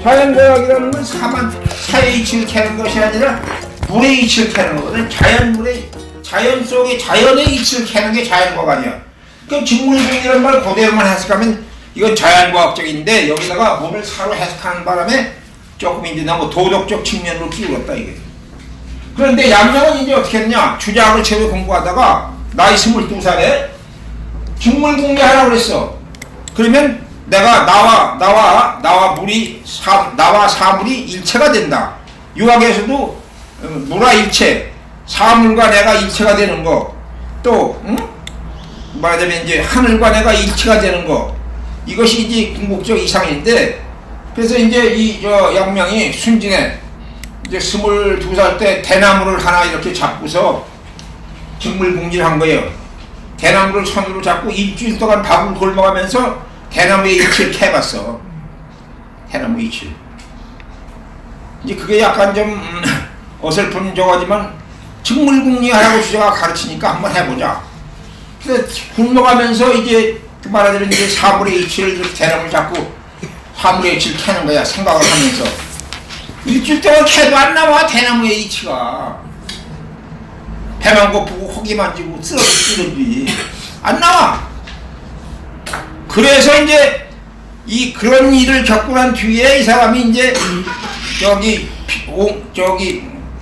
자연과학이라는 건 사의 이치를 캐는 것이 아니라 물의 이치를 캐는 거거든. 자연 속의 자연의 이치를 캐는 게 자연과학 아니야. 그 직물공이라는 말 그대로만 해석하면 이건 자연과학적인데 여기다가 물을 사로 해석하는 바람에 조금 이제 너무 도덕적 측면으로 끼울었다 이게. 그런데 양명은 이제 어떻게 했냐? 주자학을 처음에 공부하다가 나이 22살에 직물공리 하라고 그랬어. 그러면 내가 나와 사물이 일체가 된다. 유학에서도 물화 일체, 사물과 내가 일체가 되는 거, 또 말하자면 이제 하늘과 내가 일체가 되는 거, 이것이 이제 궁극적 이상인데, 그래서 이제 이 양명이 순진해. 이제 22살 때 대나무를 하나 이렇게 잡고서 직물공리를 한 거예요. 대나무를 손으로 잡고 일주일 동안 밥을 굶어가면서 대나무의 이치를 캐봤어. 대나무 이치. 이제 그게 약간 좀 어설픈 저거지만 직물공리하라고 주자가 가르치니까 한번 해보자. 그래서 굶어가면서 이제 그 말하자면 이제 사물의 이치를 이렇게 대나무를 잡고 사물의 이치를 캐는 거야. 생각을 하면서 일주일 동안 캐도 안 나와. 대나무의 이치가 배만 고프고 허기 만지고 쓰러지지 안 나와. 그래서 이제 그런 일을 겪고 난 뒤에 이 사람이 이제 저기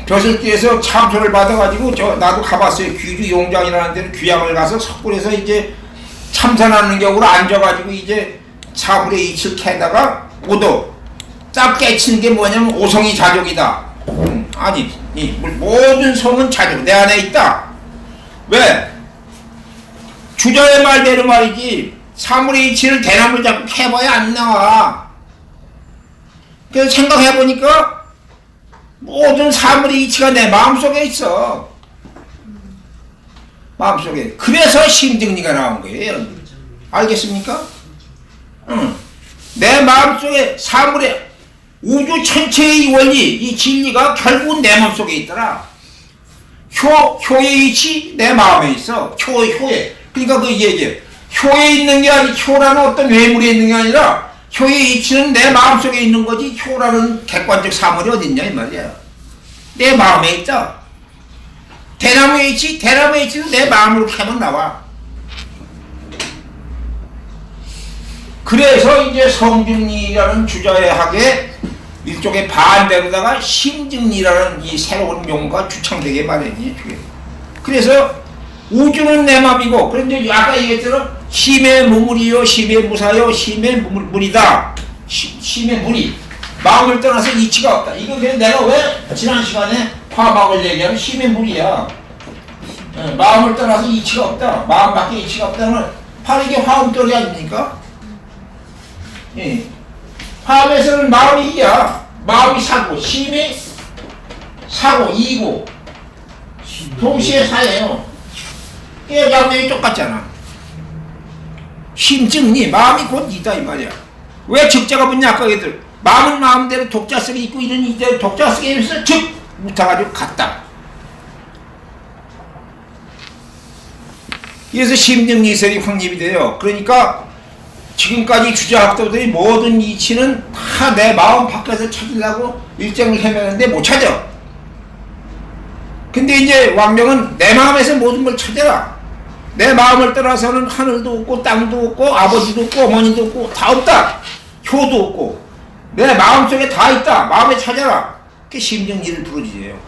벼슬길에서 참소를 받아가지고 나도 가봤어요. 귀주 용장이라는 데는 귀양을 가서 석굴에서 이제 참선하는 격으로 앉아가지고 이제 사물의 이치를 캐다가 오도 딱 깨치는 게 뭐냐면 오성이 자족이다. 아니 모든 성은 자족 내 안에 있다. 왜? 주저의 말대로 말이지 사물의 이치를 대나무를 잡고 캐봐야 안 나와. 그래서 생각해보니까 모든 사물의 이치가 내 마음속에 있어. 마음속에. 그래서 심증리가 나온 거예요. 알겠습니까? 내 마음속에 사물의 우주 전체의 원리, 이 진리가 결국은 내 마음속에 있더라. 효의 이치 내 마음에 있어. 효에. 그러니까 그 얘기해. 효에 있는 게 아니, 효라는 어떤 외물에 있는 게 아니라 효의 이치는 내 마음속에 있는 거지. 효라는 객관적 사물이 어딨냐 이 말이야. 내 마음에 있다. 대나무의 이치도 내 마음으로 캐면 나와. 그래서 이제 성증리라는 주자의학의 일종의 반대로다가 심증리라는 이 새로운 용어가 주창되게 마련이에요. 그래서 우주는 내 맘이고, 그런데 아까 얘기했처럼 심의 무물이요, 심의 무사요, 심의 물이다. 심의 물이 마음을 떠나서 이치가 없다. 이거 그냥 내가 왜 지난 시간에 화막을 얘기하면 심의 물이야. 마음을 떠나서 이치가 없다. 마음밖에 이치가 없다는 바로 이게 화음돌이 아닙니까? 예. 화음에서는 마음이 이야. 마음이 사고, 심이 사고, 이고 동시에 사예요. 이게 양면이 똑같잖아. 심증리, 마음이 곧 이다 이 말이야. 왜 적자가 붙냐 아까 얘들. 마음은 마음대로 독자성이 있고 이런 이대로 독자성에 있어서 즉 못해가지고 같다. 그래서 심증리설이 확립이 돼요. 그러니까 지금까지 주자학도들이 모든 이치는 다 내 마음 밖에서 찾으려고 일정을 헤매는데 못 찾아. 근데 이제 왕명은 내 마음에서 모든 걸 찾아라. 내 마음을 떠나서는 하늘도 없고 땅도 없고 아버지도 없고 어머니도 없고 다 없다. 효도 없고 내 마음속에 다 있다. 마음에 찾아라. 그게 심증리를 부르짖어요.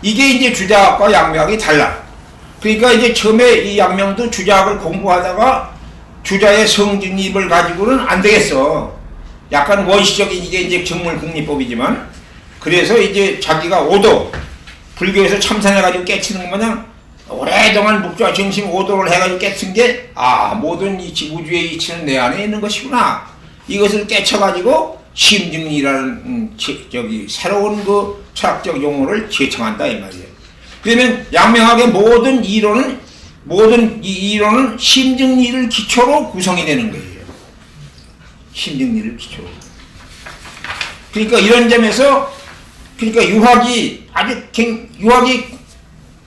이게 이제 주자학과 양명학이 달라. 그러니까 이제 처음에 이 양명도 주자학을 공부하다가 주자의 성증립을 가지고는 안 되겠어. 약간 원시적인 이게 이제 정물국리법이지만, 그래서 이제 자기가 오도, 불교에서 참선해가지고 깨치는 것 마냥 오래동안 묵좌 정신 오도를 해가지고 깨친 게, 모든 이치, 우주의 이치는 내 안에 있는 것이구나. 이것을 깨쳐가지고 심증리라는 새로운 그 철학적 용어를 제청한다 이 말이에요. 그러면 양명학의 모든 이론은 심증리를 기초로 구성이 되는 거예요. 심증리를 기초로. 그러니까 이런 점에서, 그러니까 유학이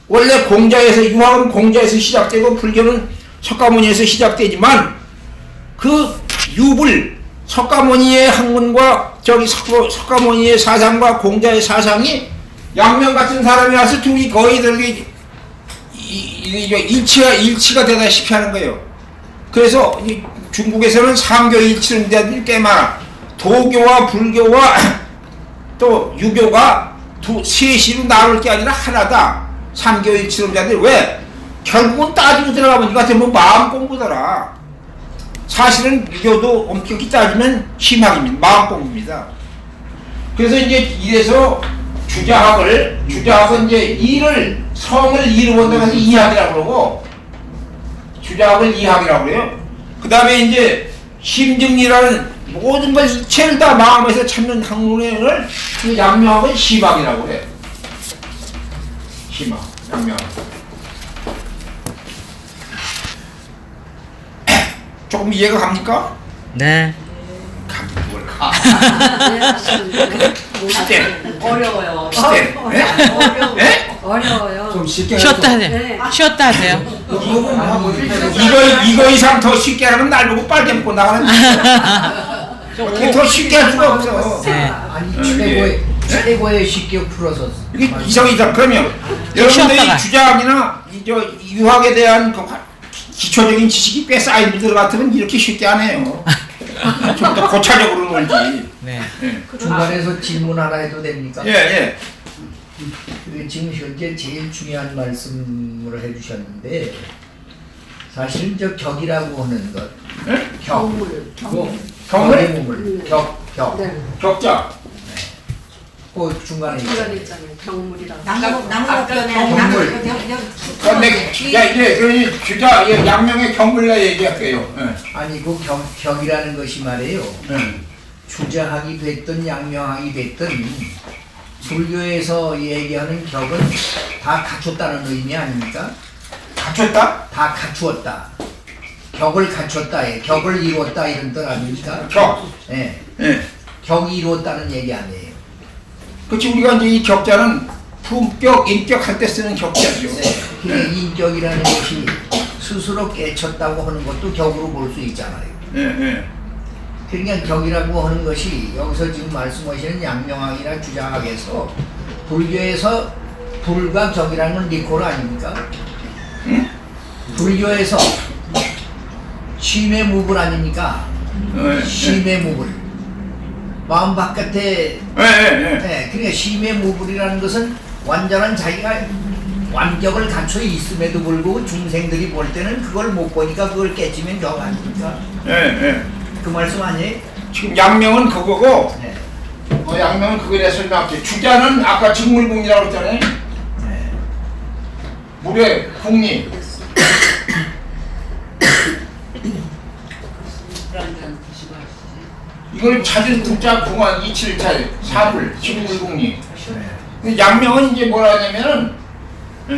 원래 유학은 공자에서 시작되고 불교는 석가모니에서 시작되지만 그 유불, 석가모니의 학문과 저기 석가모니의 사상과 공자의 사상이 양명 같은 사람이 와서 둘이 거의 들기 일치가 되다시피 하는 거예요. 그래서 중국에서는 삼교일치를 믿는 꽤 많아. 도교와 불교와 또 유교가 셋이로 나눌 게 아니라 하나다. 삼교일치를 믿는. 왜? 결국은 따지고 들어가면 이거 같은 뭐 마음 공부더라. 사실은 유교도 엄격히 따지면 심학입니다. 마음 공부입니다. 그래서 이제 이래서 주자학은 이제 성을 이루어본다고 해서 이학이라고 그러고, 주자학을 이학이라고 그래요. 그 다음에 이제 심증이라는 모든 걸 이체를 다 마음에서 찾는 학문을 그 양명학은 심학이라고 그래. 심학, 양명학. 조금 이해가 갑니까? 네. 뭘 가? 어려워요. 어려워요. 좀 쉽게 쉬었다 하세요. 네. 쉬었다 하세요. 이거 이상 더 쉽게 하면 날 보고 빨개 먹고 나가는 어떻게 더 쉽게 할 수가 없어. 네. 아니 최고의 쉽게 풀어서 이게 이상 그러면 여러분들이 쉬었다가. 주자학이나 유학에 대한 그 기초적인 지식이 꽤 쌓인 분들 같으면 이렇게 쉽게 안 해요. 좀 더 고차적으로 놀지. 네. 중간에서 질문 하나 해도 됩니까? 예. 지금 현재 제일 중요한 말씀을 해주셨는데 사실은 저 격이라고 하는 것, 예? 경물. 경물? 몸을 격, 네. 격자. 그 중간에 중간에 있잖아요. 있잖아요. 경물이라고. 나무 벽에 경물. 근데 이제 그러니 주자 양명의 경물내 얘기할게요. 예. 아니 그 격이라는 것이 말이에요. 예. 주자학이 됐든 양명학이 됐든 불교에서 얘기하는 격은 다 갖췄다는 의미 아닙니까? 갖췄다? 다 갖추었다. 격을 갖췄다, 격을 이루었다 이런 뜻 아닙니까? 격. 예, 예. 격이 이루었다는 얘기 아니에요. 그렇지 우리가 이제 이 격자는 품격, 인격할 때 쓰는 격자죠. 네, 그게 인격이라는 것이 스스로 깨쳤다고 하는 것도 격으로 볼 수 있잖아요. 예. 그러니까 격이라고 하는 것이 여기서 지금 말씀하시는 양명학이나 주자학에서 불교에서 불과 격이라는 건 니코르 아닙니까? 응? 불교에서 쉼의 무불 아닙니까? 쉼의 무불 마음 바깥에 네, 그러니까 쉼의 무불이라는 것은 완전한 자기가 완격을 갖춰 있음에도 불구하고 중생들이 볼 때는 그걸 못 보니까 그걸 깨지면 격 아닙니까? 예. 그 말씀 아니에요? 지금 양명은 그거고, 네. 양명은 그거에 대해서 설명할게. 주자는 아까 직물궁리라고 했잖아요. 네. 물의 궁리. 이걸 찾은 국자 궁한 27차례 사불 직물궁리. 양명은 이제 뭐라 하냐면은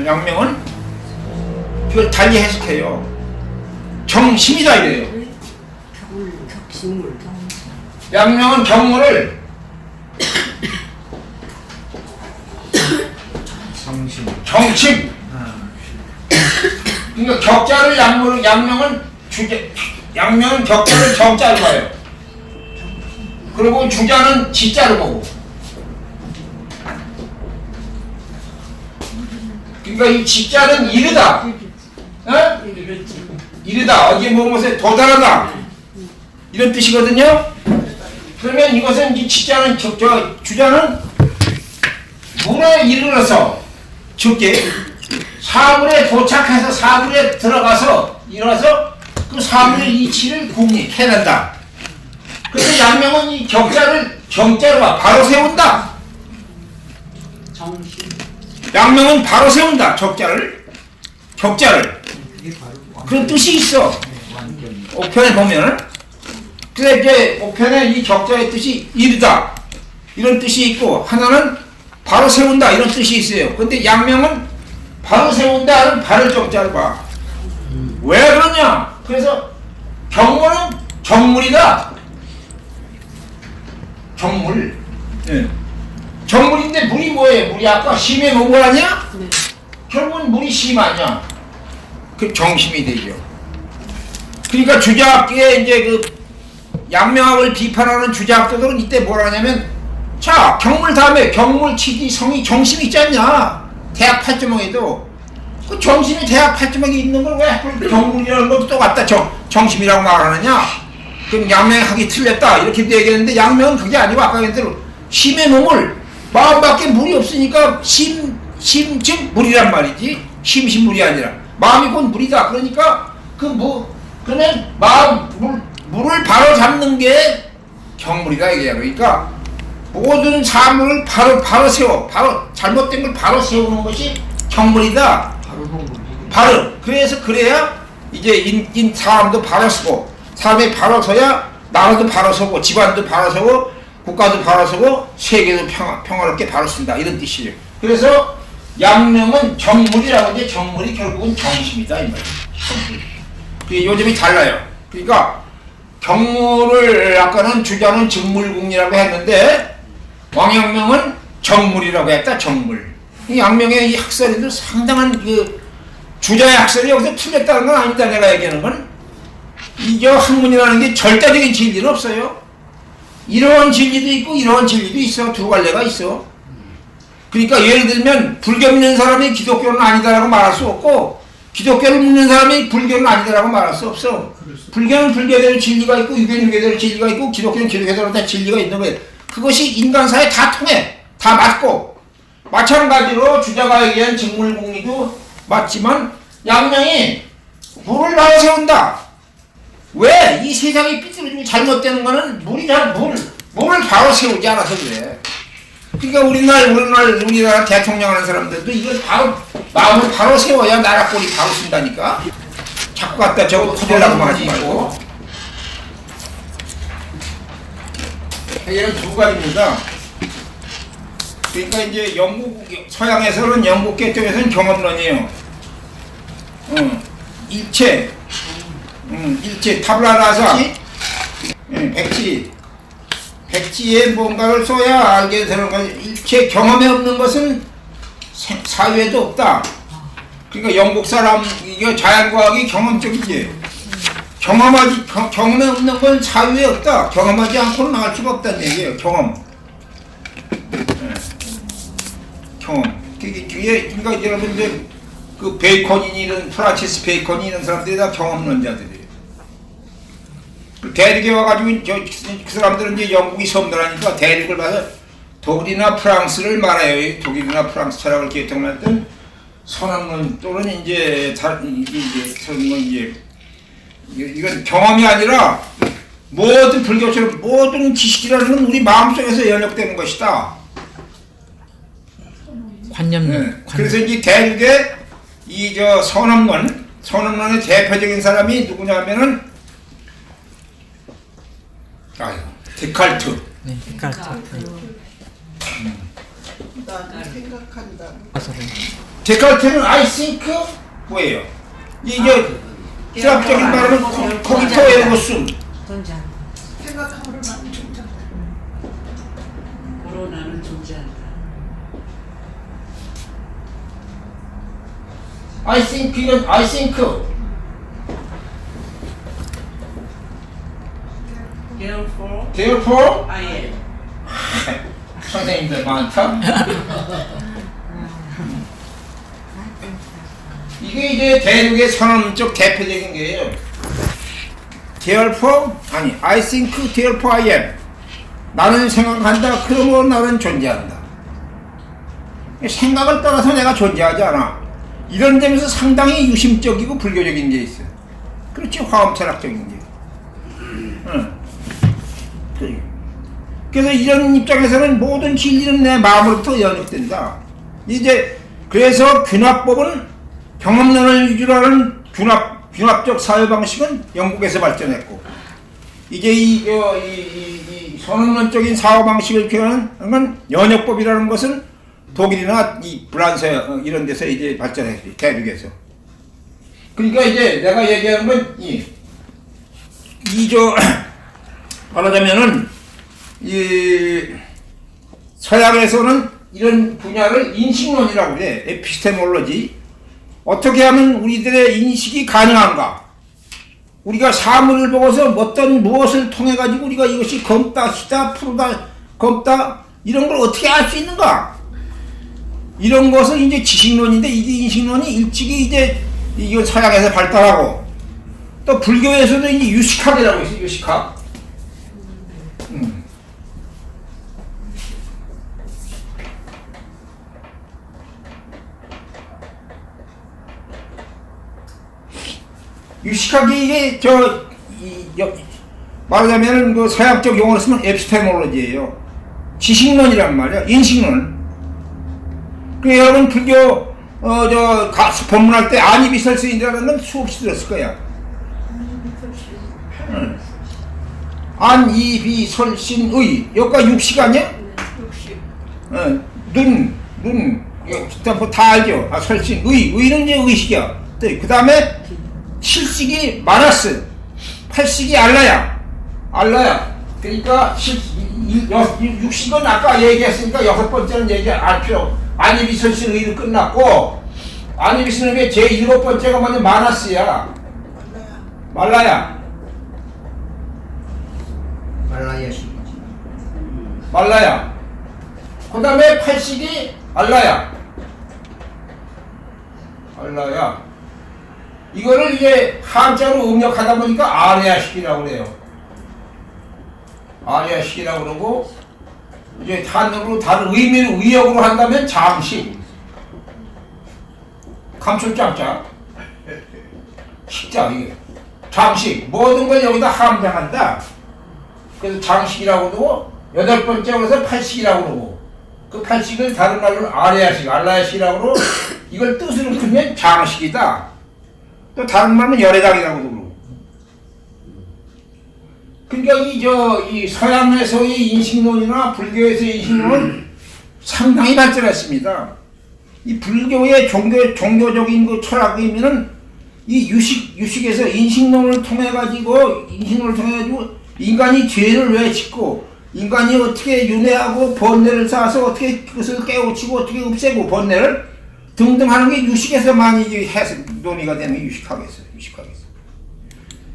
양명은 이걸 달리 해석해요. 정심이다 이래요. 격식물. 양명은 경물을 정심. 그러니까 격자를 양명은 격자를 정자로 봐요. 그리고 주자는 지자로 보고. 그러니까 이 지자는 이르다. 어? 이르다. 이게 무엇에 도달하다. 이런 뜻이거든요. 그러면 이것은 이 지자는 주자는 물에 이르러서 즉게 사물에 도착해서 사물에 들어가서 일어나서 그 사물의 이치를 해낸다. 그래서 양명은 이 격자를 정자로 봐. 바로 세운다. 양명은 바로 세운다. 격자를 그런 뜻이 있어. 옥편에 보면. 그래서 이제 옥편에 이 격자의 뜻이 이르다 이런 뜻이 있고, 하나는 바로 세운다 이런 뜻이 있어요. 근데 양명은 바로 세운다는 바를 정자로 봐. 왜 그러냐? 그래서 경물은 정물이다. 정물. 예. 정물인데 물이 뭐예요? 물이 아까 심의 뭐뭐 아니야? 네. 결국은 물이 심 아니야. 그 정심이 되죠. 그러니까 주자학계에 이제 그 양명학을 비판하는 주자학도들은 이때 뭐라 하냐면, 자, 경물 다음에 경물, 치지, 성이, 정심이 있지 않냐? 대학 8조목에도 그 정심이 대학 8조목에 있는 걸 왜 경물이라는 것도 똑같다 정심이라고 말하느냐? 그럼 양명학이 틀렸다 이렇게 얘기했는데, 양명은 그게 아니고 아까 얘기한 대로 심의 몸을 마음밖에 물이 없으니까 심 즉 물이란 말이지, 심물이 아니라 마음이 곧 물이다. 그러니까 그러면 물을 바로 잡는 게 경물이다 이게야. 그러니까 모든 사물을 바로 세워, 바로 잘못된 걸 바로 세우는 것이 경물이다. 바로. 그래야 이제 사람도 바로 서고, 사람이 바로 서야 나라도 바로 서고, 집안도 바로 서고, 국가도 바로 서고, 세계도 평화롭게 바로 쓴다 이런 뜻이에요. 그래서 양명은 정물이라고 하는데, 정물이 결국은 정심이다 이 말이에요. 정물. 요즘이 달라요. 그러니까 경물을 아까는 주자는 즉물궁이라고 했는데, 왕양명은 정물이라고 했다. 정물. 이 양명의 이 학설에도 상당한 주자의 학설이 여기서 틀렸다는 건 아니다. 내가 얘기하는 건 이 학문이라는 게 절대적인 진리는 없어요. 이러한 진리도 있고 이러한 진리도 있어. 두 갈래가 있어. 그러니까 예를 들면 불교 믿는 사람이 기독교는 아니다라고 말할 수 없고, 기독교를 믿는 사람이 불교는 아니다라고 말할 수 없어. 불교는 불교대로 진리가 있고, 유교는 유교대로 진리가 있고, 기독교는 기독교대로 다 진리가 있는 거예요. 그것이 인간사에 다 통해. 다 맞고. 마찬가지로 주자가 얘기한 직물공리도 맞지만, 양명이 물을 바로 세운다. 왜? 이 세상이 삐뚤어지고 잘못되는 거는 물을 바로 세우지 않아서 그래. 그러니까 우리나라 대통령 하는 사람들도 이걸 바로, 마음을 바로 세워야 나라 꼴이 바로 쓴다니까. 자꾸 갖다 저거 터질라고 하지 말고. 얘는 두 가지입니다. 그러니까 이제 서양에서는 영국계 쪽에서는 경험론이에요. 일체, 타블라라사, 백지에 뭔가를 써야 알게 되는 거지. 일체 경험에 없는 것은 사회에도 없다. 그러니까 영국 사람, 이거 자연과학이 경험적이지. 경험에 없는 건 사회에 없다. 경험하지 않고는 나갈 수가 없다는 얘기예요. 경험. 그러니까 여러분들 그 베이컨이 프란시스 베이컨이 이런 사람들이 다 경험론자들이에요. 대륙에 와가지고 그 사람들은 이제 영국이 섬들하니까 대륙을 봐서 독일이나 프랑스를 말해요. 독일이나 프랑스 철학을 개통했던 선언론 또는 이제 이건 경험이 아니라 모든 불교처럼 모든 지식이라는 건 우리 마음속에서 연역되는 것이다. 관념론. 그래서 이제 대륙에 선언론의 대표적인 사람이 누구냐면은 데카르트. 네, 데카르트. 나는 생각한다. 데카르트는 I think 뭐예요? 이제 수학적인 말하면 코기토 에르고 숨. 생각함으로 나는 존재한다. 고로 나는 존재한다. I think 이건 I think. Therefore I am. 선생님들 많다. 이게 이제 대륙의 선언적 대표적인 게예요. Therefore I think therefore I am. 나는 생각한다. 그러므로 나는 존재한다. 생각을 떠나서 내가 존재하지 않아. 이런 점에서 상당히 유심적이고 불교적인 게 있어요. 그렇지, 화엄철학적인 게. 그래서 이런 입장에서는 모든 진리는 내 마음으로부터 연역된다. 이제 그래서 균합법은 경험론을 위주로 하는 균합적 사회 방식은 영국에서 발전했고, 이제 이 선언론적인 사고 방식을 표현하는 건 연역법이라는 것은 독일이나 이 프랑스 이런 데서 이제 발전했지, 대륙에서. 그러니까 이제 내가 얘기하는 건 말하자면은 서양에서는 이런 분야를 인식론이라고 그래. 에피스테몰로지. 어떻게 하면 우리들의 인식이 가능한가? 우리가 사물을 보고서 어떤 무엇을 통해 가지고 우리가 이것이 검다, 시다, 푸르다, 검다 이런 걸 어떻게 알 수 있는가? 이런 것은 이제 지식론인데 이게 인식론이 일찍이 이제 이거 서양에서 발달하고 또 불교에서도 이제 유식학이라고 있어요. 유식학. 유식학이 이게 말하자면 그 서양적 용어로 쓰면 에피스테몰로지예요. 지식론이란 말이야. 인식론. 그 여러분 불교 법문할 때 안이비설신이라는 건 수없이 들었을 거야. 안이비설신의 여기가 육식 아니야? 눈 다 알죠. 설신 의는 이제 의식이야. 그 다음에 칠식이 마나스, 팔식이 알라야. 그러니까 육식은 아까 얘기했으니까 여섯 번째는 얘기 안 필요. 안이비설신 의로 끝났고 안이비설신의 제 일곱 번째가 뭐냐 마나스야. 말라야. 그 다음에 팔식이 알라야. 이거를 이제 한자로 음력하다 보니까 아레아식이라고 그래요. 아레아식이라고 그러고 이제 한으로 다른 의미를 의역으로 한다면 장식. 감출장자. 식자 이게. 장식. 모든 걸 여기다 함장한다. 그래서 장식이라고 그러고 여덟 번째 그래서 팔식이라고 그러고 그 팔식을 다른 말로 아레아식, 알라야식이라고 그러고 이걸 뜻으로 풀면 장식이다. 또 다른 말은 열애당이라고도 그러고. 그러니까 이 서양에서의 인식론이나 불교에서의 인식론은 상당히 발전했습니다. 이 불교의 종교적인 그 철학의미는 이 유식에서 인식론을 통해 가지고 인간이 죄를 왜 짓고 인간이 어떻게 윤회하고 번뇌를 쌓아서 어떻게 그것을 깨우치고 어떻게 없애고 번뇌를 등등 하는 게 유식에서 많이 논의가 되는 게 유식학에서.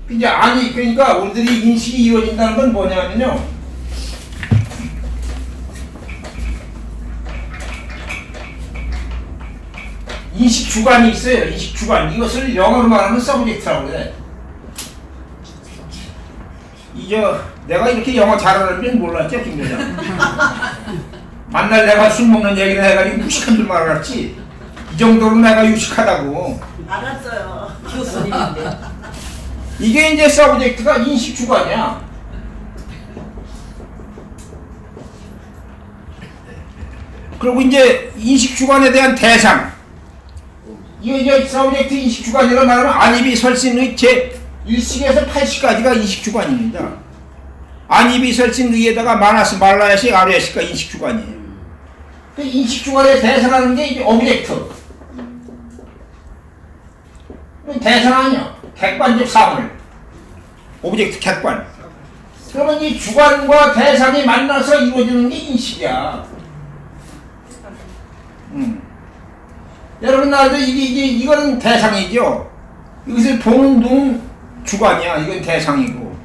이제 그러니까 우리들이 인식이 이루어진다는 건 뭐냐면요. 인식 주관이 있어요. 인식 주관. 이것을 영어로 말하면 서브젝트라고 그래. 내가 이렇게 영어 잘하는 줄 몰랐죠, 김 교장. 만날 내가 술 먹는 얘기를 해가지고 무식한 줄 알았지. 이 정도로 내가 유식하다고. 알았어요. 교수님인데. 이게 이제 서브젝트가 인식 주관이야. 그리고 이제 인식 주관에 대한 대상. 이게 이제 서브젝트 인식 주관이라고 말하면 안이비설신의 제 1식에서 8식까지가 인식 주관입니다. 안이비설신의에다가 마나스, 말라야식, 아레야식가 인식 주관이에요. 그 인식 주관에 대상하는 게 이제 오브젝트. 대상 아니야. 객관적 사물. 오브젝트 객관. 그러면 이 주관과 대상이 만나서 이루어지는 게 인식이야. 여러분 나도 이거는 대상이죠. 이것을 보는 눈 주관이야. 이건 대상이고.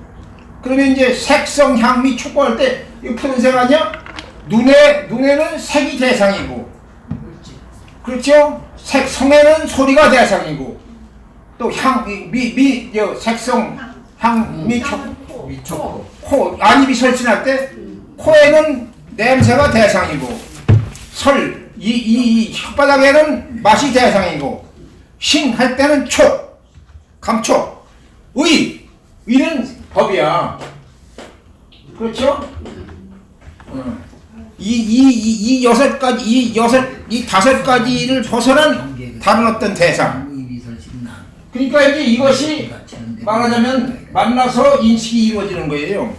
그러면 이제 색성, 향미, 촉구할 때 이거 푸른색 아니야? 눈에는 색이 대상이고. 그렇죠? 성에는 소리가 대상이고. 또 색성, 향미, 촉구. 코, 안입이 설진할 때 코에는 냄새가 대상이고. 이 혓바닥에는 맛이 대상이고. 할 때는 감촉. 의는 법이야. 그렇죠? 이 다섯 가지를 벗어난 다른 어떤 대상. 그러니까 이제 이것이 말하자면 만나서 인식이 이루어지는 거예요.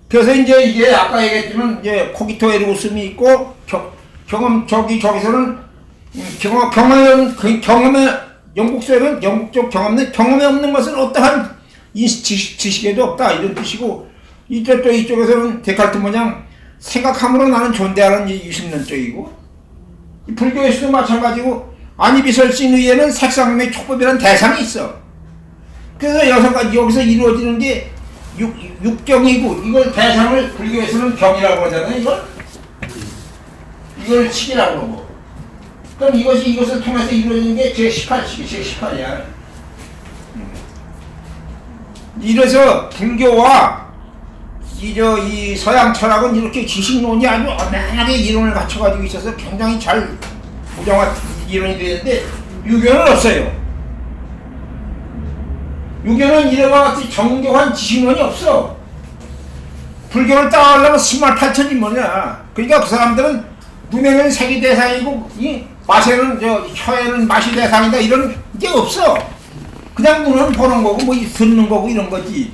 그래서 이제 이게 아까 얘기했지만 이제 코기토 에르고스미 있고 저기서는 경험의 영국서에는 영국적 경험이 없는 것은 어떠한 지식에도 없다 이런 뜻이고 이쪽에서는 데카르트 모양 생각함으로 나는 존재하는 유심론적이고 불교에서도 마찬가지고 안이비설신의에는 색상의 촉법이라는 대상이 있어. 그래서 여섯 가지 여기서 이루어지는 게 육경이고 이걸 대상을 불교에서는 경이라고 하잖아요. 이걸 식이라고 그러고. 그럼 이것을 통해서 이루어지는 게 제18식이 제18이야. 이래서 불교와 이 서양 철학은 이렇게 지식론이 아주 엄연하게 이론을 갖춰가지고 있어서 굉장히 잘 부정한 이론이 되는데 유교는 없어요. 유교는 이와 같이 정교한 지식론이 없어. 불교를 따라하려면 10만 8천이 뭐냐. 그러니까 그 사람들은 눈에는 색이 대상이고 이 맛에는 혀에는 맛이 대상이다 이런 게 없어. 그냥 눈은 보는 거고 뭐 듣는 거고 이런 거지.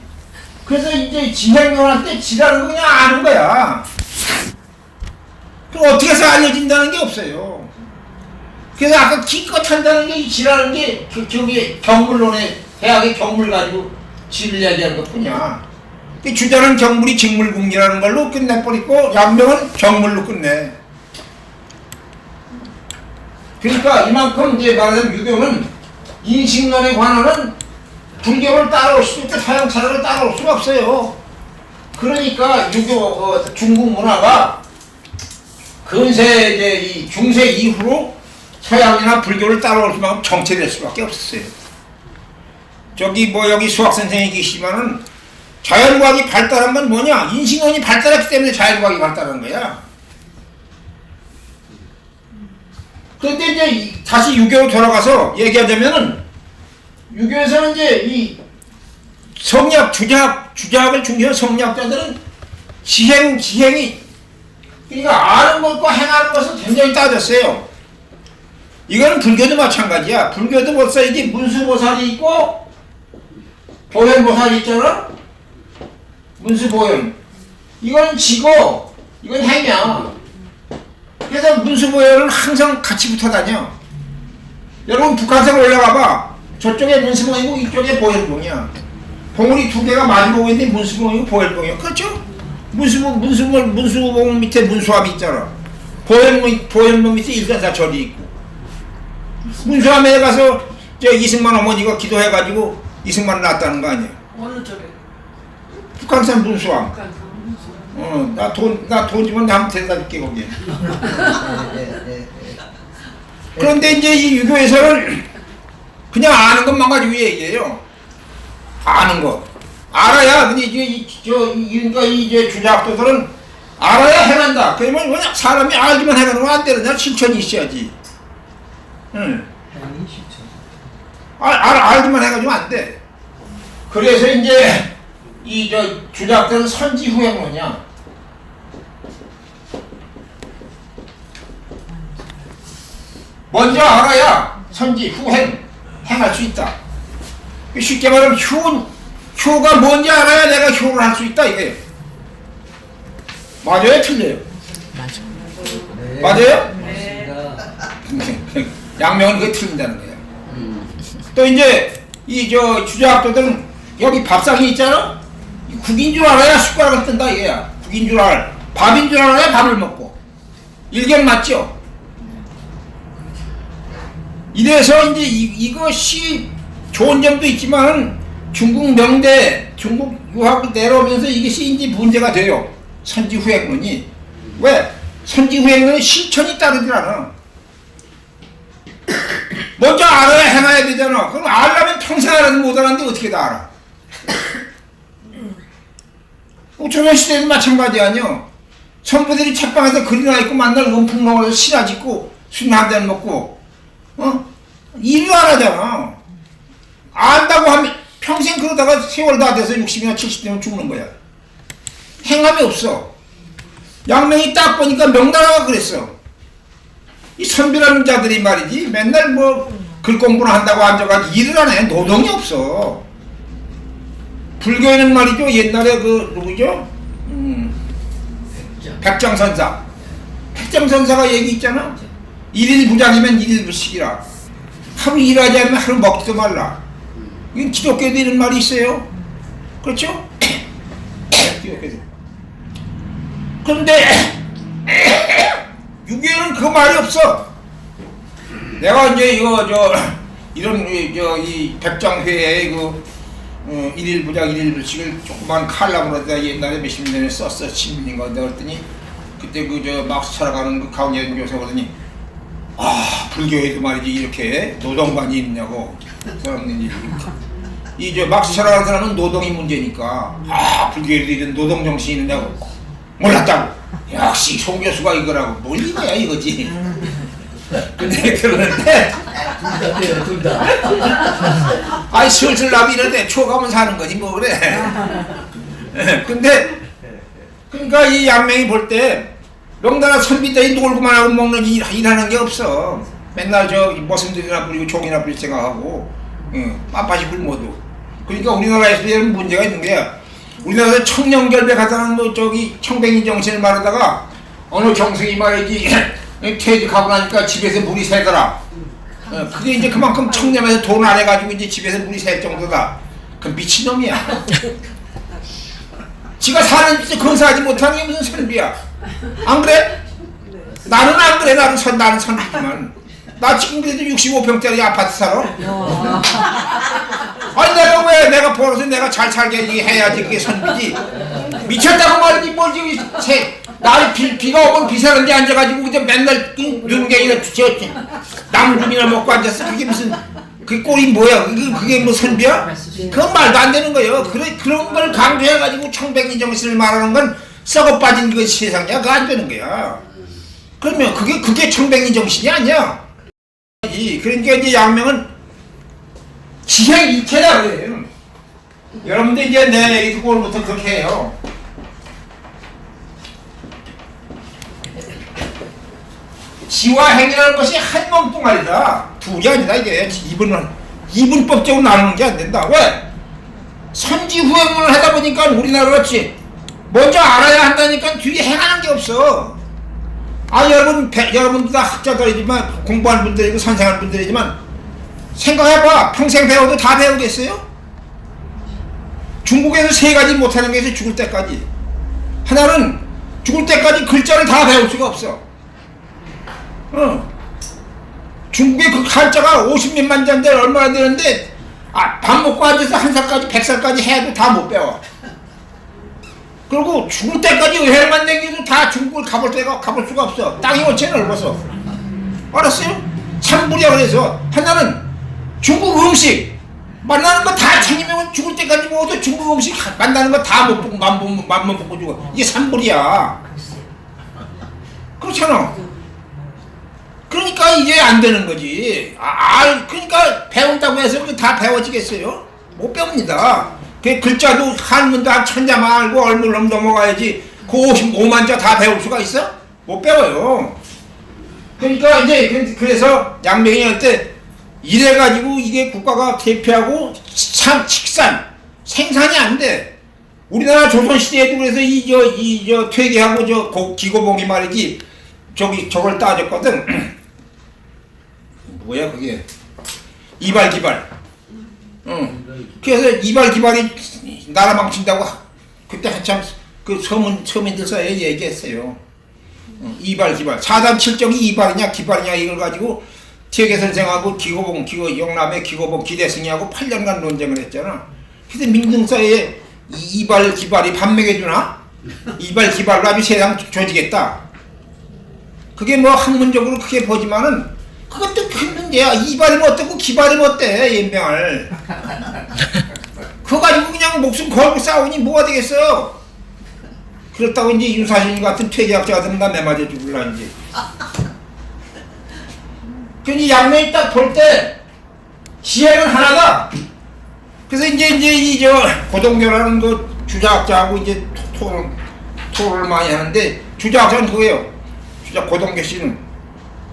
그래서 이제 지행론한테 지라는 거 그냥 아는 거야. 그 어떻게 해서 알려진다는 게 없어요. 그래서 아까 기껏 한다는 게 지라는 게 저기 경물론에 대학의 경물 가지고 지를 이야기하는 것 뿐이야. 주자는 경물이 직물궁이라는 걸로 끝내버리고 양명은 경물로 끝내. 그러니까 이만큼 이제 말하자면 유교는 인식론에 관한은 불교를 따라올 수 있고 서양 철학을 따라올 수가 없어요. 그러니까 유교 중국 문화가 근세 이제 이 중세 이후로 서양이나 불교를 따라올 수만큼 정체될 수밖에 없었어요. 저기 뭐 여기 수학 선생님이 계시지만은 자연과학이 발달한 건 뭐냐? 인식론이 발달했기 때문에 자연과학이 발달한 거야. 그런데 이제 다시 유교로 돌아가서 얘기하자면은 유교에서는 이제 이 성리학, 주자학을 중시하는 성리학자들은 지행이 그러니까 아는 것과 행하는 것을 굉장히 따졌어요. 이거는 불교도 마찬가지야. 불교도 벌써 이게 문수보살이 있고 보현보살이 있잖아. 문수보현. 이건 지고 이건 행이야. 그래서 문수보현은 항상 같이 붙어 다녀. 여러분 북한산 올라가봐. 저쪽에 문수봉이고 이쪽에 보현봉이야. 봉우리 두 개가 마주보고 있는데 문수봉이고 보현봉이야. 그렇죠? 문수봉 밑에 문수암이 있잖아. 보현봉 밑에 일간사절이 있고. 문수암에 가서 저 이승만 어머니가 기도해가지고 이승만을 낳았다는 거 아니야. 어느 쪽에? 북한산 문수암. 북한산 문수암. 나 돈 주면 나 한번 데려다 줄게 거기에. 그런데 이제 이 유교에서는 그냥 아는 것만 가지고 얘기해요. 아는 거. 알아야, 근데 이제 주자학도들은 알아야 해낸다. 그러면 뭐냐? 사람이 알기만 해가는 건 안 되느냐? 실천이 있어야지. 응. 알기만 해가지고 안 돼. 그래서 이제 주자학들은 선지후행론이야. 먼저 알아야 행할 수 있다. 쉽게 말하면 효가 뭔지 알아야 내가 효를 할 수 있다 이거예요. 맞아요? 틀려요? 맞아요? 네. 양명은 그게 틀린다는 거예요. 또 이제 주자학도들은 여기 밥상이 있잖아. 국인 줄 알아야 숟가락을 뜬다 이거야. 국인 줄 알아. 밥인 줄 알아야 밥을 먹고. 일견 맞죠? 이래서 이제 이것이 좋은 점도 있지만 중국 명대, 중국 유학을 내려오면서 이것이 이제 문제가 돼요. 선지후행론이. 왜? 선지후행론에 실천이 따르질 않아. 먼저 알아야 행해야 되잖아. 그럼 알려면 평생 알아도 못 알았는데 어떻게 다 알아? 조선시대도 마찬가지 아니요. 선부들이 책방에서 글이나 읽고 만날 음풍 먹어서 신화 짓고 술 한 잔 먹고 일도 안 하잖아. 안다고 하면 평생 그러다가 세월 다 돼서 60이나 70되면 죽는 거야. 행함이 없어. 양명이 딱 보니까 명나라가 그랬어. 이 선비라는 자들이 말이지 맨날 뭐 글 공부를 한다고 앉아가지고 일을 안 해. 노동이 없어. 불교에는 말이죠. 옛날에 누구죠? 백정선사. 백정선사가 얘기 있잖아. 일일 부장이면 일일부식이라. 하루 일하지 않으면 하루 먹지도 말라. 이건 기독교도 이런 말이 있어요. 그렇죠? 기독교도. 그런데 유교에는 그 말이 없어. 내가 이제 이 백정회의 일일 부작 일일 불식을 조그만 칼럼으로다 옛날에 몇십 년 전에 썼어. 신문인가 그랬더니 그때 그 저 막스 살아가는 그 강예준 교수가 그러더니 불교에도 말이지 이렇게 노동관이 있냐고. 사람들이 이 저 막스 살아가는 사람은 노동이 문제니까 불교에도 이런 노동 정신이 있느냐고. 몰랐다고. 역시 송 교수가 이거라고. 뭘 이거야 이거지. 근데 그러는데 둘 다. 아이 슬슬 나비 이런데 초가면 사는 거지 뭐 그래. 근데 그러니까 이 양명이 볼 때 명나라 선비들이 놀고만 하고 먹는 일하는 게 없어. 맨날 저 머슴들이나 부리고 종이나 부릴 생각하고 빳빳이 굶어도. 그러니까 우리나라에서 이런 문제가 있는 거야. 우리나라에서 청년결백하다는 뭐 저기 청백리 정신을 말하다가 어느 경승이 말이지 퇴직하고 나니까 집에서 물이 새더라. 그게 이제 그만큼 청렴해서 돈 안 해가지고 이제 집에서 물이 셀 정도다. 그 미친놈이야. 지가 사는 집에서 건사하지 못하는 게 무슨 선비야. 안 그래? 나는 안 그래. 나는 선비지만. 나 지금 그래도 65평짜리 아파트 살아. 아니 내가 왜 내가 벌어서 내가 잘 살게 해야지 그게 선비지. 미쳤다고 말이지 뭘 지금 나 비가 오면 비사는 데 앉아가지고 그냥 맨날 눈갱이나 나무죽이나 먹고 앉았어. 그게 무슨 그 꼴이 뭐야? 그게 뭐 선비야? 그건 말도 안 되는 거예요. 그런 걸 강조해가지고 청백리 정신을 말하는 건 썩어 빠진 그 세상이야. 그거 안 되는 거야. 그러면 그게 청백리 정신이 아니야. 그러니까 이제 양명은 지행이체다 그래요. 여러분들 이제 내 얘기 듣고 오늘부터 그렇게 해요. 지와 행이라는 것이 한 몸뚱아리다. 둘이 아니다. 이게 이분법적으로 나누는 게 안 된다. 왜? 선지후행문을 하다 보니까 우리나라 같이 먼저 알아야 한다니까 뒤에 행하는 게 없어. 여러분들 다 학자들이지만 공부하는 분들이고 선생하는 분들이지만 생각해봐. 평생 배워도 다 배우겠어요? 중국에서 세 가지 못하는 게 있어. 죽을 때까지. 하나는 죽을 때까지 글자를 다 배울 수가 없어. 중국의 그 한자가 50몇만 자인데 얼마나 되는데 밥 먹고 앉아서 1살까지 100살까지 해도 다 못 배워. 그리고 죽을 때까지 여행만 다녀도 다 중국을 가볼 수가 없어. 땅이 어째 넓어서. 알았어요? 삼불이야. 그래서 하나는 중국 음식 만나는 거 다 챙기면 죽을 때까지 먹어도 중국 음식 만나는 거 다 못 보고 맘만 먹고 죽어. 이게 삼불이야. 그렇잖아. 그러니까 이게 안 되는 거지. 그러니까 배운다고 해서 다 배워지겠어요? 못 배웁니다. 그 글자도 한문도 한 1000자만 알고 얼굴 넘어가야지 그 55만 자 다 배울 수가 있어? 못 배워요. 그러니까 이제 그래서 양명이 할 때 이래가지고 이게 국가가 대표하고 식산 생산이 안 돼. 우리나라 조선시대에도 그래서 저 퇴계하고 기고봉이 말이지 저걸 따졌거든. 뭐야 그게? 이발기발. 그래서 이발기발이 나라 망친다고 그때 한참 그 서민들 사이에 얘기했어요. 이발기발. 사단 칠정이 이발이냐 기발이냐 이걸 가지고 퇴계 선생하고 영남의 기고봉 기대승이하고 8년간 논쟁을 했잖아. 그래서 민중사회에 이발기발이 밥 먹여주나? 이발기발로 아주 세상 조지겠다. 그게 뭐 학문적으로 크게 보지만은 그것도 큰 문제야. 이발이면 어떻고 기발이면 어때? 연명을 그거 가지고 그냥 목숨 걸고 싸우니 뭐가 되겠어. 그렇다고 이제 윤사신 같은 퇴계학자들은 다 매맞아 죽을라 이제. 그니 양면이 딱 볼 때 지혜는 하나다. 그래서 이제 고동교라는 그 주자학자하고 이제 토론을 많이 하는데 주자학자는 그거예요. 고동교 씨는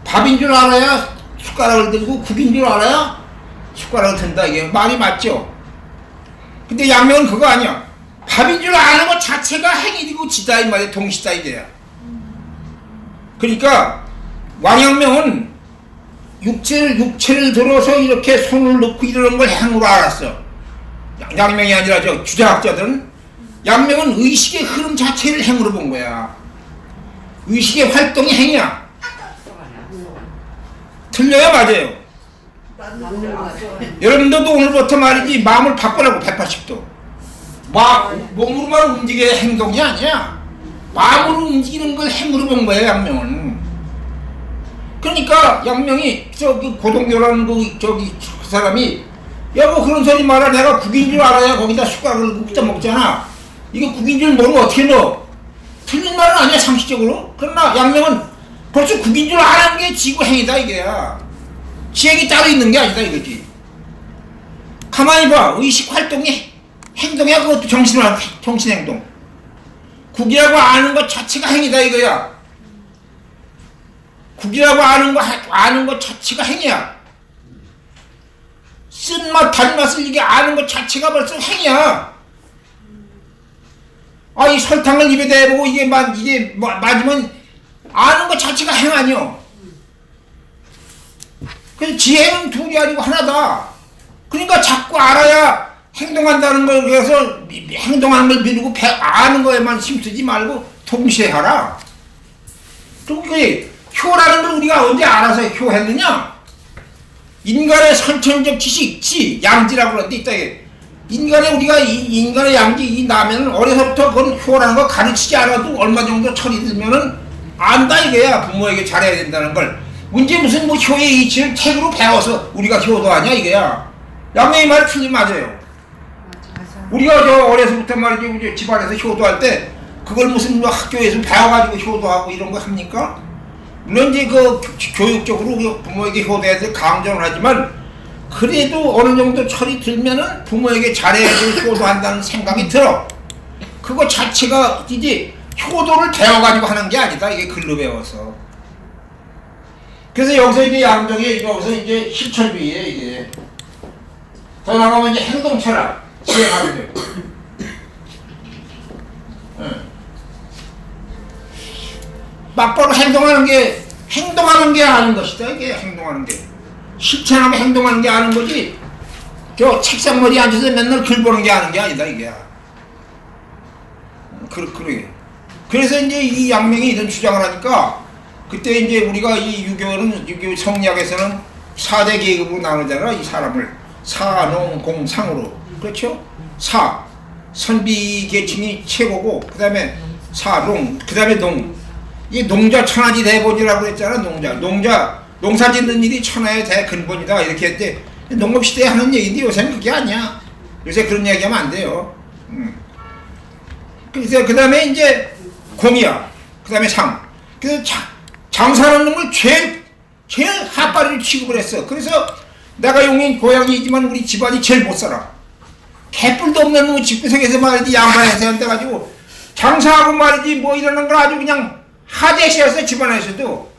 밥인 줄 알아야 숟가락을 들고 국인 줄 알아야 숟가락을 든다. 이게 말이 맞죠? 근데 양명은 그거 아니야. 밥인 줄 아는 것 자체가 행위이고 지다 이 말이야. 동시다 이게야. 그러니까 왕양명은 육체를 들어서 이렇게 손을 넣고 이러는 걸 행으로 알았어. 양명이 아니라 주자학자들은 양명은 의식의 흐름 자체를 행으로 본 거야. 의식의 활동이 행이야. 틀려야 맞아요. 여러분들도 오늘부터 말이지 마음을 바꾸라고 180도. 막 몸으로만 움직여야 행동이 아니야. 마음으로 움직이는 걸 행으로 본 거예요, 양명은. 그러니까 양명이 저기 고동교라는 그 사람이 여보 그런 소리 말아. 내가 국인 줄 알아야 거기다 숟가락을 굽다 먹잖아. 이거 국인 줄 모르면 어떻게 넣어? 틀린 말은 아니야 상식적으로. 그러나 양명은 벌써 국인 줄 아는 게 지구 행위다 이게야. 지행이 따로 있는 게 아니다 이거지. 가만히 봐. 의식 활동이 행동이야. 그것도 정신행동. 국이라고 아는 것 자체가 행위다 이거야. 국이라고 아는 것 자체가 행위야. 쓴맛 단맛을 이게 아는 것 자체가 벌써 행위야. 아, 이 설탕을 입에 대보고 이게 맞으면 아는 것 자체가 행 아니요. 그래서 지혜는 둘이 아니고 하나다. 그러니까 자꾸 알아야 행동한다는 걸. 그래서 행동하는 걸 미루고 아는 거에만 힘쓰지 말고 동시에 하라. 그리고 효라는 걸 우리가 언제 알아서 효했느냐? 인간의 선천적 지식, 양지라고 그러는데 있다. 인간의 우리가 인간의 양지 나면은 어려서부터 그건 효라는 거 가르치지 않아도 얼마 정도 철이 들면은 안다 이게야. 부모에게 잘해야 된다는 걸. 문제 무슨 뭐 효의 이치를 책으로 배워서 우리가 효도하냐 이게야. 양명이 말 틀림 맞아요. 우리가 저 어려서부터 말이지 우리 집안에서 효도할 때 그걸 무슨 뭐 학교에서 배워가지고 효도하고 이런 거 합니까? 물론 이제 그 교육적으로 부모에게 효도해야 될 강조는 하지만 그래도 어느 정도 철이 들면은 부모에게 잘해야 될 효도한다는 생각이 들어. 그거 자체가 이제 효도를 배워가지고 하는 게 아니다. 이게 글로 배워서. 그래서 여기서 이제 양정이 여기서 이제 실천주의에 이게 더 나가면 이제 행동 철학 지행하게 돼요. 막바로 행동하는 게 아는 것이다. 이게 행동하는 게. 실천하면 행동하는 게 아는 거지. 저 책상머리에 앉아서 맨날 글 보는 게 아는 게 아니다 이게. 그러게. 그래서 이제 이 양명이 이런 주장을 하니까 그때 이제 우리가 이 유교 성리학에서는 4대 계급으로 나누잖아. 이 사람을 사, 농, 공, 상으로. 그렇죠? 사, 선비 계층이 최고고 그 다음에 사, 농, 그 다음에 농. 이 농자 천하지 대본이라고 했잖아. 농사 짓는 일이 천하의 대근본이다 이렇게 했는데 농업시대에 하는 얘기인데 요새는 그게 아니야. 요새 그런 얘기하면 안 돼요. 그래서 그 다음에 이제 공이야. 그 다음에 상. 그래서 장사하는 걸 제일 핫바리를 취급을 했어. 그래서 내가 용인 고향이지만 우리 집안이 제일 못 살아. 개뿔도 없는 뭐 집구석에서 말이지 양반에서 앉아가지고 장사하고 말이지 뭐 이러는 걸 아주 그냥 하대시였어 집안에서도.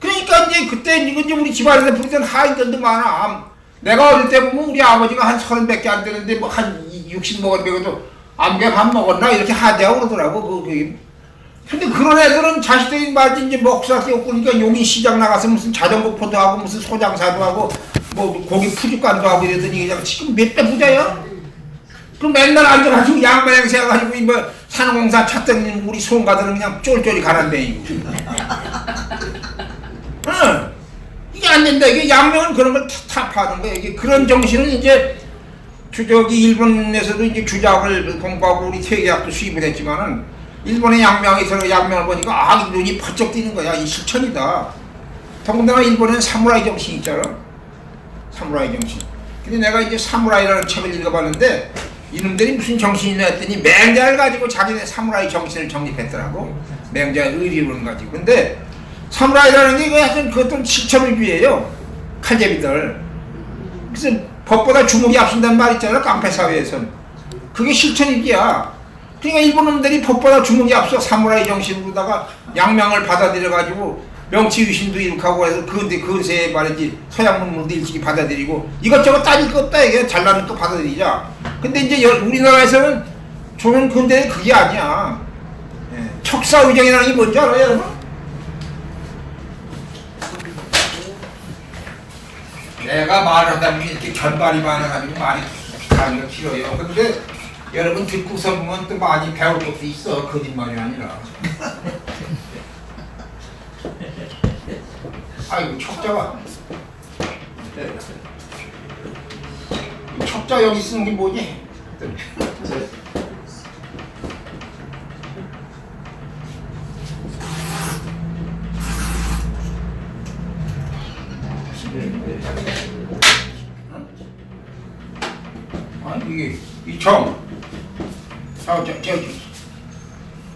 그러니까 이제 그때 이제 우리 집안에서 부르던 하인들도 많아. 내가 어릴 때 보면 우리 아버지가 한 30밖에 안 되는데 뭐 한 60 먹었는데도 암개 밥 먹었나 이렇게 하대하고 그러더라고. 근데 그런 애들은 자식들이 말이지 이제 먹살 떼고 그러니까 용인 시장 나가서 무슨 자전거 포도 하고 무슨 소장사도 하고 뭐 고기 푸죽간도 하고 이러더니 그냥 지금 몇 배 부자야? 그럼 맨날 앉아가지고 양반행세 해가지고 뭐 산업공사 찾던 우리 송가들은 그냥 쫄쫄이 가란데이고. 응. 이게 안 된다. 이게 양명은 그런 걸 타파하는 거야. 이게 그런 정신을 이제 저기 일본에서도 이제 주작을 공부하고 우리 퇴계학도 수입을 했지만은 일본의 양명을 보니까 눈이 번쩍 뜨는 거야. 이 실천이다. 더군다나 일본에는 사무라이 정신이 있잖아. 사무라이 정신. 근데 내가 이제 사무라이라는 책을 읽어봤는데 이놈들이 무슨 정신이냐 했더니 맹자를 가지고 자기네 사무라이 정신을 정립했더라고. 맹자의 의리론을 가지고. 근데 사무라이라는 게 하여튼 그것도 실천주의예요. 칼제비들. 그래서 법보다 주먹이 앞선다는 말 있잖아. 깡패사회에서는. 그게 실천이기야. 그러니까 일본 놈들이 법보다 주먹이 앞서 사무라이 정신으로다가 양명을 받아들여가지고 명치유신도 일으키고 해서 그새 말이지 서양 문물도 일찍이 받아들이고 이것저것 따질 거 없다. 이게 잘나는 거 받아들이자. 근데 이제 우리나라에서는 좋은 근데 그게 아니야. 척사의정이라는 게 뭔지 알아요 여러분? 내가 말하다 보면 이렇게 결말이 많아가지고 말이 가기가 길어요. 근데 여러분 듣고서 보면 또 많이 배울 것도 있어. 거짓말이 아니라. 아이고 척자가 척자 여기 쓰는 게 뭐지? 이게 이 정,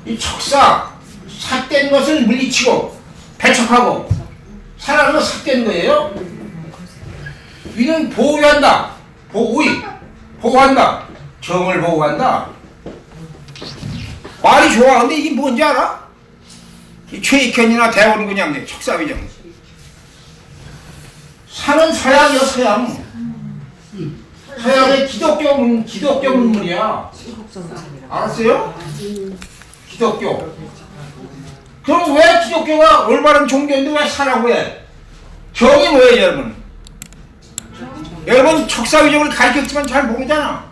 이 척사 삭된 것을 물리치고 배척하고 살아는 삭된 거예요. 이는 보호한다, 보호한다, 정을 보호한다. 말이 좋아. 근데 이게 뭔지 알아? 이 최익현이나 대원은 그냥 척사위정. 산은 서양이야, 서양. 서양의 기독교 문물이야. 알았어요? 기독교. 그럼 왜 기독교가 올바른 종교인데 왜 사라고 해? 정이 뭐예요, 여러분? 여러분 척사위정을 가르쳤지만 잘 모르잖아.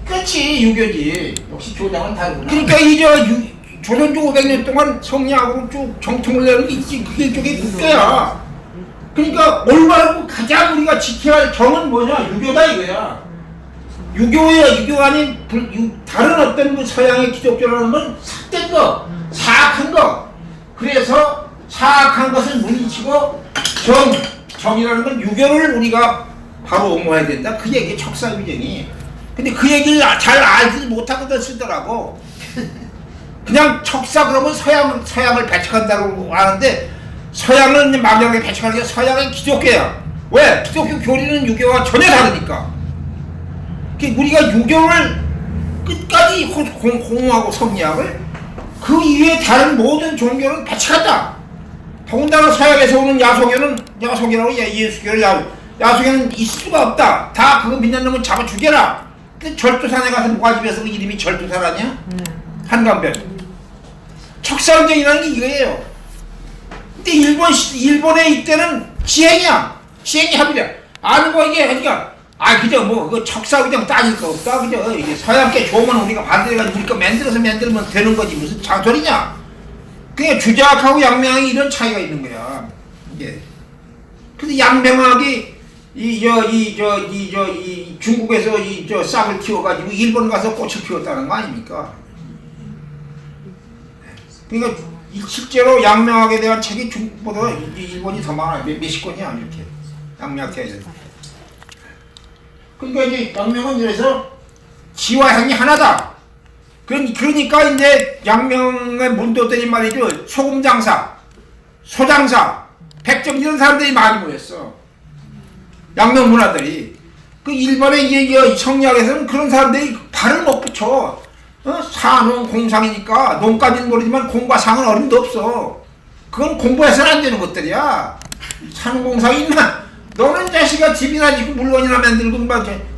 그렇지, 유교지. 역시 조장은 다르구나. 그러니까 조선조 500년 동안 성리학으로 쭉 정통을 내는 게 있지. 그게 쪽에 국교야. 그러니까 올바르고 가장 우리가 지켜야 할 정은 뭐냐? 유교다 이거야. 유교예요. 유교 아닌 다른 어떤 그 서양의 기독교라는 건 삭된 거, 사악한 거. 그래서 사악한 것을 물리치고 정이라는 건 유교를 우리가 바로 옹호해야 된다. 그 얘기 척사위정이. 근데 그 얘기를 잘 알지 못하거든 쓰더라고. 그냥 척사 그러면 서양을 배척한다고 하는데 서양은 막연하게 배척하는 게 서양은 기독교야. 왜? 기독교 교리는 유교와 전혀 다르니까. 우리가 유교를 끝까지 공허하고 성리학을 그 이외에 다른 모든 종교는 배척한다. 더군다나 서양에서 오는 야속이라고 예수교를 야속에는 있을 수가 없다. 다 그거 믿는 놈은 잡아 죽여라. 근데 절도산에 가서 모가집에서 그 이름이 절도산 아니야? 한강변. 척사위정이라는 게 이거예요. 근데 일본에 이때는 시행이야. 시행이 합의야. 아는 거 이게 그러니까 그저 뭐 그 척사위정 따질 거 없다. 그저 이게 서양께 좋으면 우리가 반대해가지고 우리 거 만들면 되는 거지 무슨 장소리냐. 그게 주작하고 양명학이 이런 차이가 있는 거야. 이게. 근데 양명학이 중국에서 싹을 키워가지고 일본 가서 꽃을 피웠다는 거 아닙니까? 그러니까 실제로 양명학에 대한 책이 중국보다 일본이 더 많아요. 몇십 권이야 이렇게 양명학에서. 그러니까 이제 양명은 이래서 지와 행이 하나다. 그러니까 이제 양명의 문도들이 말이죠. 소금장사, 소장사, 백정 이런 사람들이 많이 모였어. 양명 문화들이. 그 일본의 성리학에서는 그런 사람들이 발을 못 붙여. 산은 공상이니까 농까지는 모르지만 공과 상은 어림도 없어. 그건 공부해서는 안 되는 것들이야. 산 공상이 있나? 너는 자식아 집이나 짓고 물건이나 만들고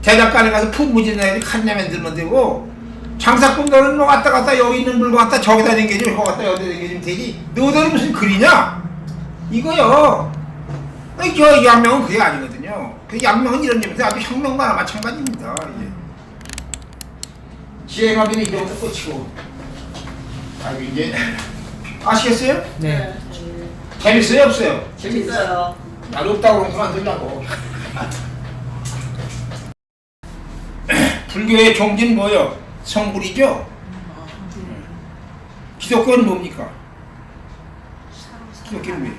대작간에 가서 푸무지나 칸냐 만들면 되고 장사꾼 너는 뭐 왔다 갔다 여기 있는 물건 갖다 저기다 댕겨주면 저기 갖다 여기다 댕겨주면 되지. 너희들은 무슨 글이냐? 이거요. 저 양명은 그게 아니거든요. 그 양명은 이런 점에서 아주 혁명과나 마찬가지입니다. 이제. 지혜가비는 이제부터 끝이고. 이제 아시겠어요? 네. 재밌어요 없어요? 재밌어요. 나도 없다고 그러면 안 되려고. 불교의 종지는 뭐요? 성불이죠? 기독교는 뭡니까? 기독교는 뭐예요?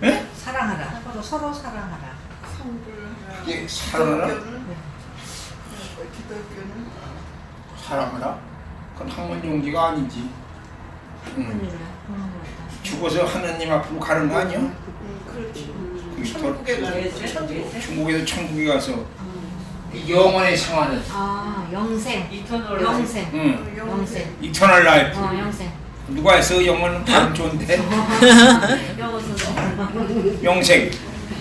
예? 사랑하라. 서로 사랑하라. 이게 사랑하라? 기독교는 사랑하라? 그건 학문 용기가 아니지. 죽어서 하느님 앞으로 가는 거 아니야? 그렇지. 천국에 가는 중국에서 천국에 가서 영원의 생활을. 영생. 이터널 영생. 응. 영생. 이터널 라이프. 영생. 누가 했어? 영어는 발음 좋은데. 영어는 영생.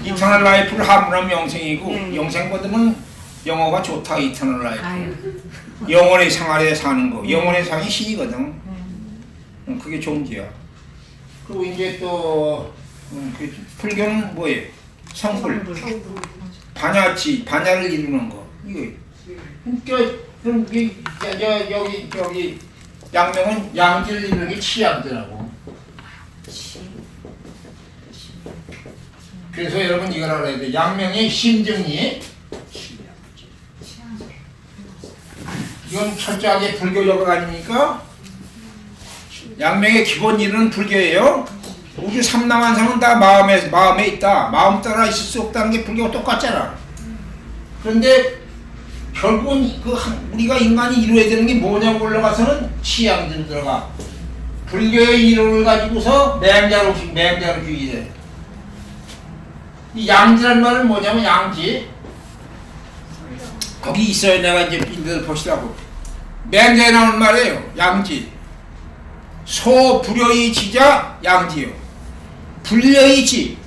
이터널 라이프를 함으로하면 영생이고 네. 영생보다는 영어가 좋다. 이터널 라이프. 아유. 영원의 생활에 사는 거. 영원의 상이 신이거든. 그게 종지야. 그리고 이제 또 그 불교는 뭐예요? 성불. 반야를 이루는 거. 이거. 그러니까 그럼 여기 양명은 양지를 이루는 게 치양제라고. 그래서 여러분 이걸 알아야 돼. 양명의 심정리. 이건 철저하게 불교적 아닙니까? 양명의 기본 이론은 불교예요. 우주 삼라만상은 다 마음에 있다. 마음 따라 있을 수 없다는 게 불교가 똑같잖아. 그런데 결국은 우리가 인간이 이루어야 되는 게 뭐냐고 올라가서는 취향대로 들어가. 불교의 이론을 가지고서 맹자로 주의해. 이 양지란 말은 뭐냐면 양지. 거기 있어요. 내가 이제 인들 보시라고. 맹자에 나오는 말이에요. 양지. 소 불여의 지자 양지요. 불여의 지.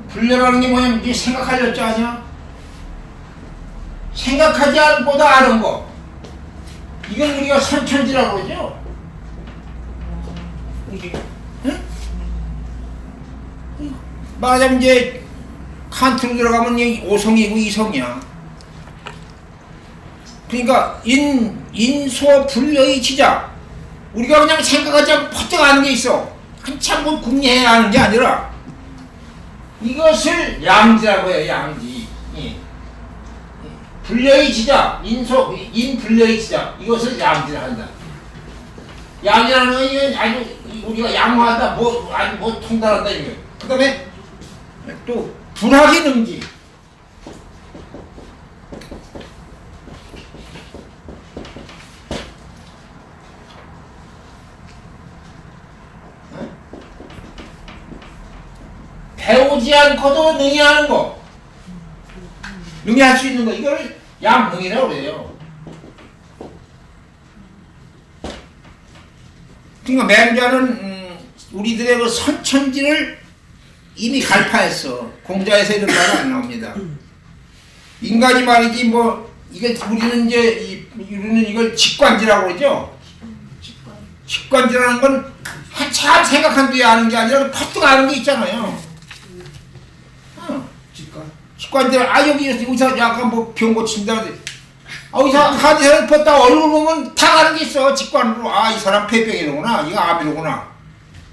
불려라는 게 뭐냐면 이게 생각할 자 아니야? 생각하지 않고다 아는 거. 이건 우리가 선천지라고 그러죠. 응? 말하자면 이제 칸트로 들어가면 오성이고 이성이야. 그러니까 인소 불려의 지자. 우리가 그냥 생각하지 않고 퍼뜩 아는 게 있어. 한참 뭐 궁리해야 하는 게 아니라 이것을 양지라고 해요. 양지. 예. 불려의 지자, 인불려의 지자, 이것을 양지라 한다. 양이라는 건 이건 아주 우리가 양호하다, 아주 통달한다 이거. 그 다음에 또 불학의 능지. 배우지 않고도 능히하는 거, 능히할 수 있는 거, 이걸 양능이라고 그래요. 그러니까 맹자는 우리들의 그 선천지를 이미 갈파했어. 공자에서 이런 말은 안 나옵니다. 인간이 말이지 우리는 이걸 직관지라고 그러죠. 직관지라는 건 한참 생각한 뒤에 아는 게 아니라 퍼뜩 아는 게 있잖아요. 직관들 여기서 약간 병 고친다. 여기서 한의사를 봤다 얼굴 보면 다 아는 게 있어. 직관으로 이 사람 폐병이로구나, 이거 암이로구나.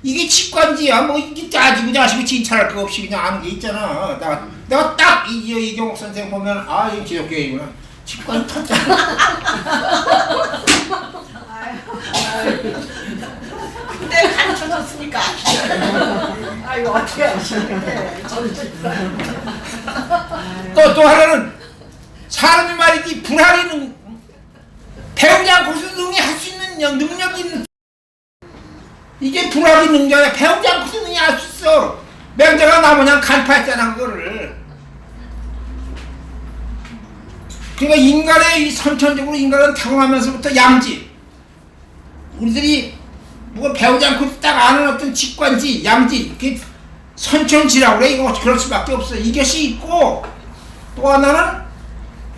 이게 직관지야. 이게 따지고 자식이 진찰할 거 없이 그냥 아는 게 있잖아. 내가 딱 이경옥 선생 보면 이거 지적교회이구나. 직관이 터졌잖아. 그때 가르쳐줬으니까. 아이고 어떻게 하시는데? 또 하나는 사람이 말이지 불학이 배우지 않고서 능히할 수 있는 능력이 있는, 이게 불학이 능력이야. 배우지 않고서 능히 할 수 있어. 맹자가 나무냥 간파했잖아 그거를. 그러니까 인간의 선천적으로 인간은 타고나면서부터 양지. 우리들이 배우지 않고 딱 아는 어떤 직관지, 양지, 그게 선천지라고 그래. 이거 그럴 수밖에 없어. 이것이 있고, 또 하나는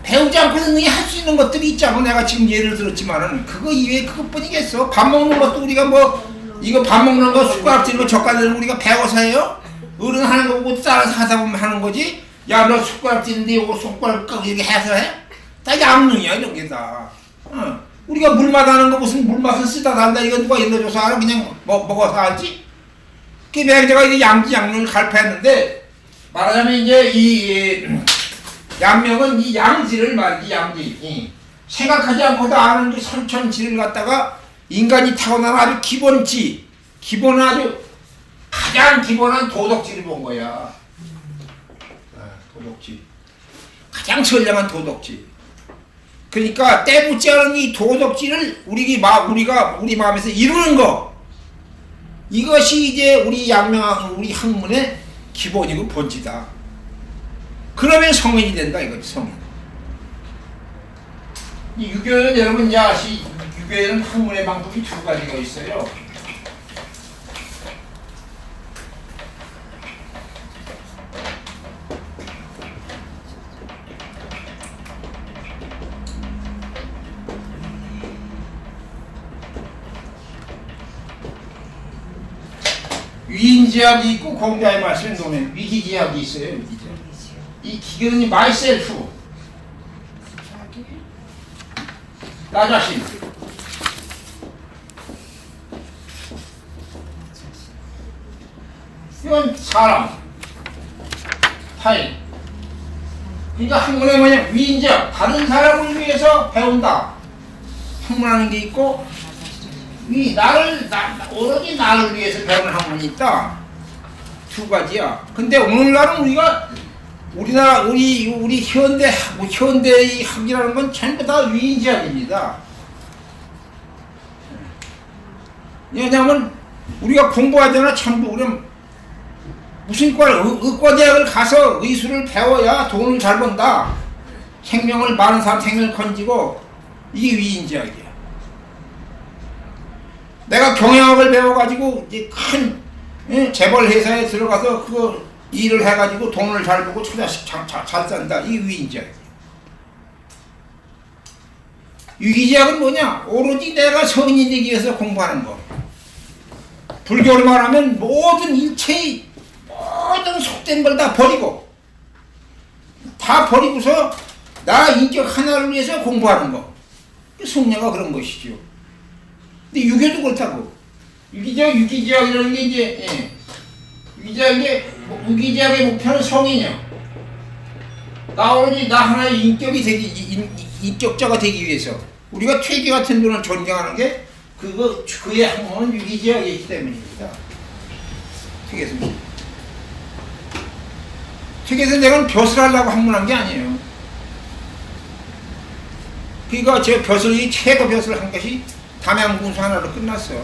배우지 않고서 능히 할 수 있는 것들이 있잖아. 내가 지금 예를 들었지만은 그거 이외에 그것뿐이겠어. 밥 먹는 것도 우리가 이거 밥 먹는 거 숟가락 들고 젓가락 들고 우리가 배워서 해요? 어른 하는 거 보고 따라서 하다 보면 하는 거지. 야, 너 숟가락 들는데 이거 손가락 끄고 이렇게 해서 해? 다 양능이야 이런 게 다. 우리가 물 맛하는 거 무슨 물 맛은 쓰다 산다 이거 누가 일러줘서 알아? 그냥 먹어서 알지? 그 맹자가 이제 양능을 갈파했는데, 말하자면 이제 이 양명은 이 양지를 말이지. 양지. 생각하지 않고도 아는 그 선천지를 갖다가 인간이 타고난 아주 기본지, 가장 기본한 도덕지를 본 거야. 도덕지. 가장 선량한 도덕지. 그러니까 때묻지 않은 이 도덕지를 우리 마음에서 이루는 거. 이것이 이제 우리 학문의 기본이고 본질이다. 그러면 성인이 된다 이거지, 성인. 이 유교는 여러분 이제 유교에는 학문의 방법이 두 가지가 있어요. 위인지학이 있고 공자의 말씀에 놓으면 위기지학이 있어요. 위기지학. 이 기견이 myself. 나 자신. 이건 사람, 타인. 그러니까 학문에 뭐냐, 위인자, 다른 사람을 위해서 배운다. 학문하는 게 있고, 오로지 나를 위해서 배우는 학문이 있다. 두 가지야. 근데 오늘날은 우리 현대의 학이라는 건 전부 다 위인지학입니다. 왜냐하면 우리가 공부하잖아. 전부 우리는 무슨 의과대학을 가서 의술을 배워야 돈을 잘 번다. 많은 사람 생명을 건지고, 이게 위인지학이야. 내가 경영학을 배워가지고 이제 큰 재벌 회사에 들어가서 그 일을 해가지고 돈을 잘 벌고 처자식 잘 산다. 이게 위인지학이야. 위기지학은 뭐냐? 오로지 내가 성인이 되기 위해서 공부하는 거. 불교를 말하면 모든 속된 걸 다 버리고서 나 인격 하나를 위해서 공부하는 거. 성녀가 그런 것이죠. 근데 유교도 그렇다고. 유기지학이라는 게 이제, 유기지학의 목표는 성이냐. 나 하나의 인격자가 되기 위해서. 우리가 퇴계 같은 분을 존경하는 게, 그의 학문은 유기지학이기 때문입니다. 퇴계에서 내가 벼슬 하려고 학문한 게 아니에요. 그러니까 제 벼슬이 최고 벼슬을 한 것이 담양군수 하나로 끝났어.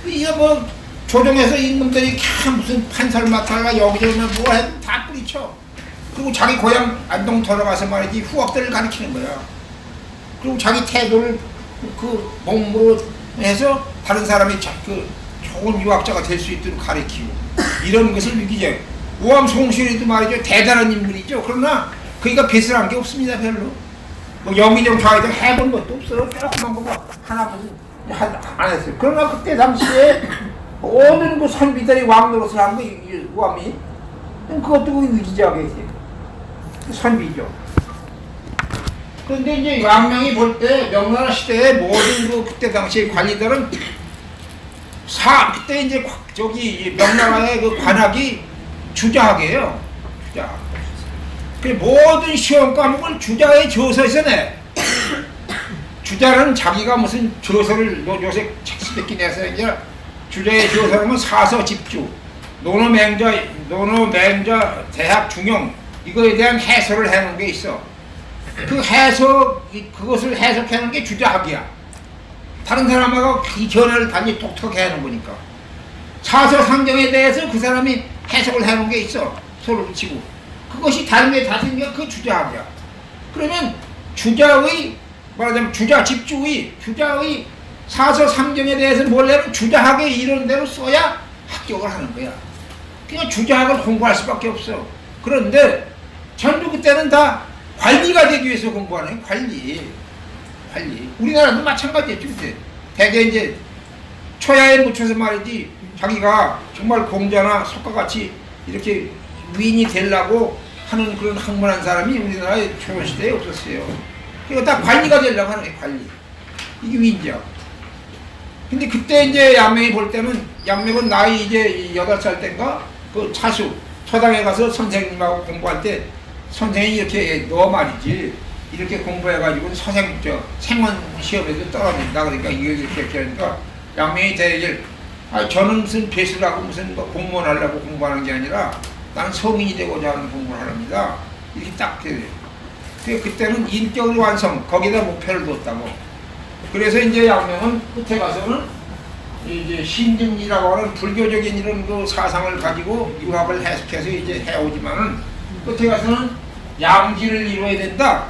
이거 뭐 조정에서 임금들이 무슨 판사를 맡아가 여기저기 뭐 해도 다 뿌리쳐. 그리고 자기 고향 안동 돌아가서 말이지 후학들을 가르치는 거야. 그리고 자기 태도를 그 몸으로 해서 다른 사람이 좋은 유학자가 될 수 있도록 가르치고, 이런 것을 유기적. 우암 송실이도 말이죠, 대단한 인물이죠. 그러나 그이가 뱃을 한 게 없습니다. 별로. 뭐 영의정 좌의정 해본 것도 없어요. 조그만 거 하나 안 했어요. 그러나 그때 당시에 모든 그 선비들이 왕 노릇을 한 거, 우암이. 그것도 그 위기적이지. 선비죠. 그런데 이제 왕명이 볼 때 명나라 시대에 모든 그때 당시의 관리들은 그때 이제 명나라의 그 관학이 주자학이에요. 주자학. 그 모든 시험 과목을 주자의 저서에서 내. 주자는 자기가 무슨 저서를 요새 책 몇 개 내서 이제 주자의 저서라면 사서 집주, 논어맹자, 대학 중용, 이거에 대한 해설을 해놓은 게 있어. 그것을 해석하는 게 주자학이야. 다른 사람하고 이 견해를 단지 독특하게 해놓은 거니까. 사서상정에 대해서 그 사람이 해석을 해놓은 게 있어. 서로 붙이고. 그것이 다른 게 다 생겨. 그 주자학이야. 그러면 말하자면 주자의 사서상정에 대해서 원래는 주자학의 이론대로 써야 합격을 하는 거야. 그러니까 주자학을 공부할 수밖에 없어. 그런데 전부 그때는 다 관리가 되기 위해서 공부하는 거야. 관리. 우리나라도 마찬가지였죠. 그때 대개 이제 초야에 묻혀서 말이지, 자기가 정말 공자나 석가같이 이렇게 위인이 되려고 하는 그런 학문한 사람이 우리나라의 초연시대에 없었어요. 그러니까 다 관리가 되려고 하는 거예요. 관리. 이게 위인지학. 근데 그때 이제 양명이 볼 때는, 양명은 나이 이제 8살 때인가 그 서당에 가서 선생님하고 공부할 때 선생님이 이렇게 너 말이지 이렇게 공부해가지고 생원 시험에도 떨어진다. 그러니까 이렇게 하니까 양명이 대얘기를, 저는 무슨 배수라고 무슨 뭐 공무원 하려고 공부하는 게 아니라 나는 성인이 되고자 하는 공부를 합니다. 이렇게 딱 해요. 그때는 인격의 완성, 거기다 목표를 뒀다고. 그래서 이제 양명은 끝에 가서는 이제 신증이라고 하는 불교적인 이런 그 사상을 가지고 유학을 해석해서 이제 해오지만은 끝에 가서는 양지를 이루어야 된다.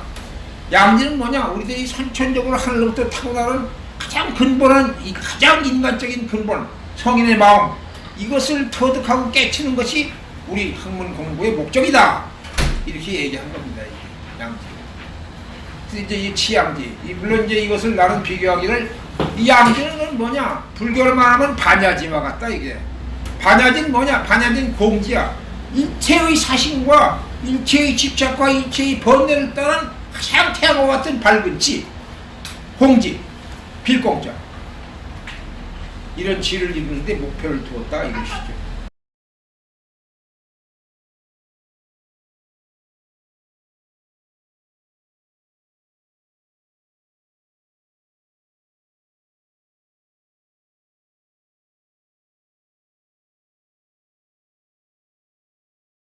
양지는 뭐냐? 우리들이 선천적으로 하늘로부터 타고나는 가장 근본한, 가장 인간적인 근본, 성인의 마음, 이것을 터득하고 깨치는 것이 우리 학문 공부의 목적이다. 이렇게 얘기한 겁니다. 양지. 이제 이 치양지. 물론 이제 이것을 나는 비교하기를, 이 양지는 뭐냐? 불교를 말하면 반야지와 같다. 이게 반야지는 뭐냐? 반야지는 공지야. 일체의 사심과 인체의 집착과 인체의 번뇌를 떠난 가장 태양과 같은 밝은 지, 홍지, 필공자 이런 지를 이루는데 목표를 두었다 이것이죠.